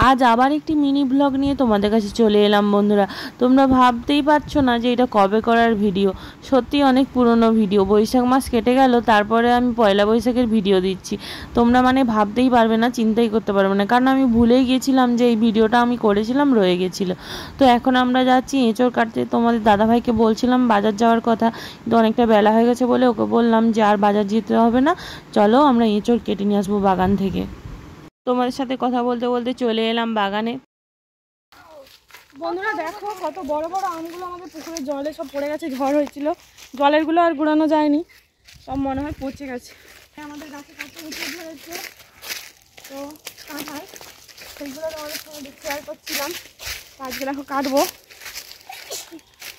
আজ আবার একটি মিনি ব্লগ নিয়ে তোমাদের কাছে চলে এলাম বন্ধুরা। তোমরা ভাবতেই পারছো না যে এটা কবে করার ভিডিও। সত্যি অনেক পুরনো ভিডিও। বৈশাখ মাস কেটে গেল, তারপরে আমি পয়লা বৈশাখের ভিডিও দিচ্ছি। তোমরা ভাবতেই পারবে না, চিন্তাই করতে পারবে না, কারণ আমি ভুলেই গেছিলাম যে এই ভিডিওটা আমি করেছিলাম, রয়ে গেছিলো। তো এখন আমরা যাচ্ছি এঁচড় কাটতে। তোমাদের দাদাভাইকে বলছিলাম বাজার যাওয়ার কথা, কিন্তু অনেকটা বেলা হয়ে গেছে বলে ওকে বললাম যে আর বাজার যেতে হবে না, চলো আমরা এঁচড় কেটে নিয়ে আসবো বাগান থেকে। তোমাদের সাথে কথা বলতে বলতে চলে এলাম বাগানে। বন্ধুরা দেখো কত বড় বড় আমগুলো আমাদের পুকুরের জলে সব পড়ে গেছে, ঝড় হয়েছিল, জলেরগুলো আর গুড়ানো যায়নি, সব মনে হয় পচে গেছে। আমাদের গাছে কাছে উঠে ধরেছে, তো কাঁঠাল সেইগুলো তোমাদের সঙ্গে শেয়ার করছিলাম। আজকে দেখো কাটবো,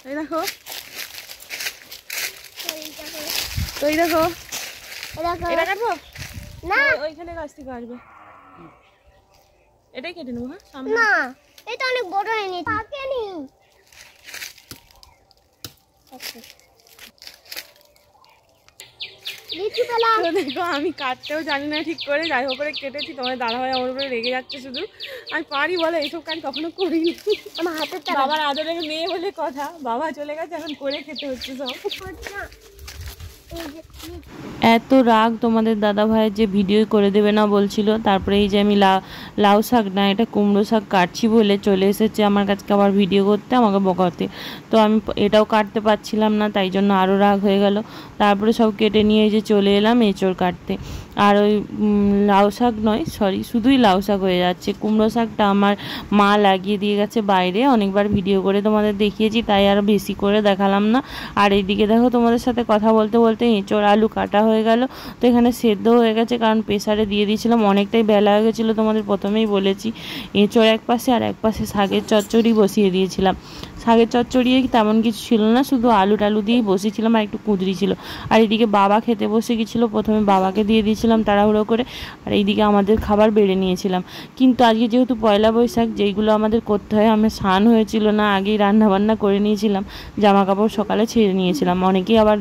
এই দেখো, তো এই দেখো এটা কাটবো না, ওইখানে গাছ থেকে আসবে, এটাই কেটে নেবো। হ্যাঁ সামনে না, এটা অনেক বড় হয়নি, পাকেনি। দেখো আমি কাটতেও জানি না ঠিক করে, যাই হোক করে কেটেছি। তোমার দাদাভাই আমার উপরে রেগে যাচ্ছে, শুধু আমি পারি বলে এইসব কাজ কখনো করিনি। আমার হাতে বাবার আদরের মেয়ে বলে কথা, বাবা চলে গেছে, এখন করে খেতে হচ্ছে সব। এত রাগ তোমাদের দাদা ভাইয়ের যে ভিডিও করে দেবে না বলছিল। তারপরে এই যে আমি লাউ শাক না, এটা কুমড়ো শাক কাটছি বলে চলে এসেছে আমার কাছে আবার ভিডিও করতে, আমাকে বকাতে। তো আমি এটাও কাটতে পারছিলাম না, তাই জন্য আরও রাগ হয়ে গেল। তারপরে সব কেটে নিয়ে যে চলে এলাম এঁচড় কাটতে। আর ওই লাউ শাক নয়, সরি, শুধুই লাউ শাক হয়ে যাচ্ছে। কুমড়ো শাকটা আমার মা লাগিয়ে দিয়ে গেছে বাইরে, অনেকবার ভিডিও করে তোমাদের দেখিয়েছি, তাই আর বেশি করে দেখালাম না। আর এইদিকে দেখো তোমাদের সাথে কথা বলতে বলতে এঁচড় আলু কাটা হয়ে গেল। তো এখানে সেদ্ধ হয়ে গেছে, কারণ প্রেসারে দিয়ে দিয়েছিলাম, অনেকটাই বেলা হয়ে গেছিলো, তোমাদের প্রথমেই বলেছি। এঁচড় এক পাশে আর এক পাশে শাকের চচ্চড়ি বসিয়ে দিয়েছিলাম। শাকের চচ্চড়ি তেমন কিছু ছিল না, শুধু আলু টালু দিয়েই বসিয়েছিলাম, আর একটু কুঁদরি ছিল। আর এইদিকে বাবা খেতে বসে গেছিলো, প্রথমে বাবাকে দিয়ে দিয়েছিলাম তাড়াহুড়ো করে, আর এইদিকে আমাদের খাবার বেড়ে নিয়েছিলাম। কিন্তু আজকে যেহেতু পয়লা বৈশাখ, যেইগুলো আমাদের করতে হয়, আমার স্নান হয়েছিল না, আগেই রান্নাবান্না করে নিয়েছিলাম, জামা কাপড় সকালে ছেড়ে নিয়েছিলাম। অনেকেই আবার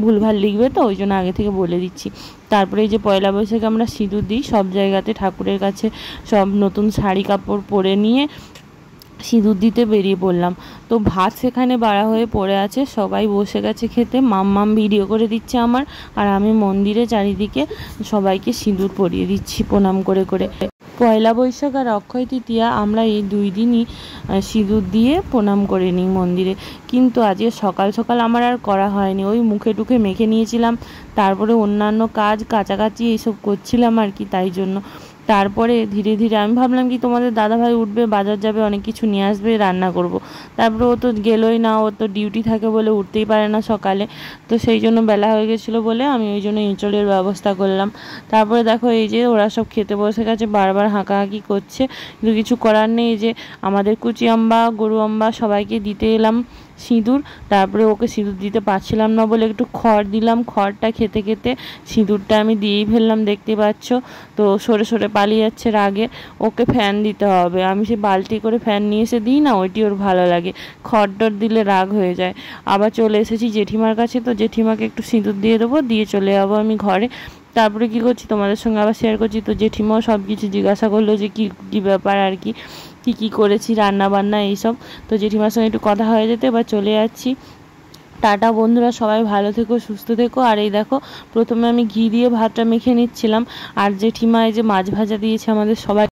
ভুলভাল লিখবে, তো ওই জন্য আগে থেকে বলে দিচ্ছি। তারপরে এই যে পয়লা বৈশাখে আমরা সিঁদুর দিই সব জায়গাতে, ঠাকুরের কাছে সব নতুন শাড়ি কাপড় পরে নিয়ে সিঁদুর দিতে বেরিয়ে পড়লাম। তো ভাত সেখানে বাড়া হয়ে পড়ে আছে, সবাই বসে গেছে খেতে। মাম্মাম ভিডিও করে দিচ্ছে আমার, আর আমি মন্দিরে চারিদিকে সবাইকে সিঁদুর পরিয়ে দিচ্ছি প্রণাম করে করে। পয়লা বৈশাখ আর অক্ষয় তৃতীয়া আমরা এই 2 দিনই সিঁদুর দিয়ে প্রণাম করে নিই মন্দিরে। কিন্তু আজকে সকাল সকাল আমার আর করা হয়নি, ওই মুখে টুখে মেখে নিয়েছিলাম, তারপরে অন্যান্য কাজ কাচাকাচি এইসব করছিলাম আর কি, তাই জন্য। তারপরে ধীরে ধীরে আমি ভাবলাম কি তোমাদের দাদাভাই উঠবে, বাজার যাবে, অনেক কিছু নিয়ে আসবে, রান্না করব। তারপরে ও তো গেলোই না, ও তো ডিউটি থাকে বলে উঠতেই পারে না সকালে। তো সেই জন্য বেলা হয়ে গেছিলো বলে আমি ওই জন্য এঁচড়ের ব্যবস্থা করলাম। তারপরে দেখো এই যে ওরা সব খেতে বসে গেছে, বারবার হাঁকাহাঁকি করছে, কিন্তু কিছু করার নেই। এই যে আমাদের কুচি আম্বা, গরু আম্বা সবাইকে দিতে এলাম সিঁদুর। তারপরে ওকে সিঁদুর দিতে পারছিলাম না বলে একটু খড় দিলাম, খড়টা খেতে খেতে সিঁদুরটা আমি দিয়েই ফেললাম, দেখতে পাচ্ছ। তো সরে সরে পালিয়ে যাচ্ছে রাগে, ওকে ফ্যান দিতে হবে। আমি সে বালতি করে ফ্যান নিয়ে এসে দিই না, ওইটি ওর ভালো লাগে, খড় টড় দিলে রাগ হয়ে যায়। আবার চলে এসেছি জেঠিমার কাছে, তো জেঠিমাকে একটু সিঁদুর দিয়ে দেবো, দিয়ে চলে যাবো আমি ঘরে। তারপরে কী করছি তোমাদের সঙ্গে আবার শেয়ার করছি। তো জেঠিমাও সব কিছু জিজ্ঞাসা করলো যে কী ব্যাপার আর কি, কী করেছি রান্না বান্না এইসব। তো জেঠিমার সঙ্গে একটু কথা হয়ে যেতে এবার চলে যাচ্ছি। টাটা বন্ধুরা, সবাই ভালো থেকো, সুস্থ থেকো। আর এই দেখো প্রথমে আমি ঘি দিয়ে ভাতটা মেখে নিচ্ছিলাম, আর জেঠিমা এই যে মাছ ভাজা দিয়েছে আমাদের সবাই।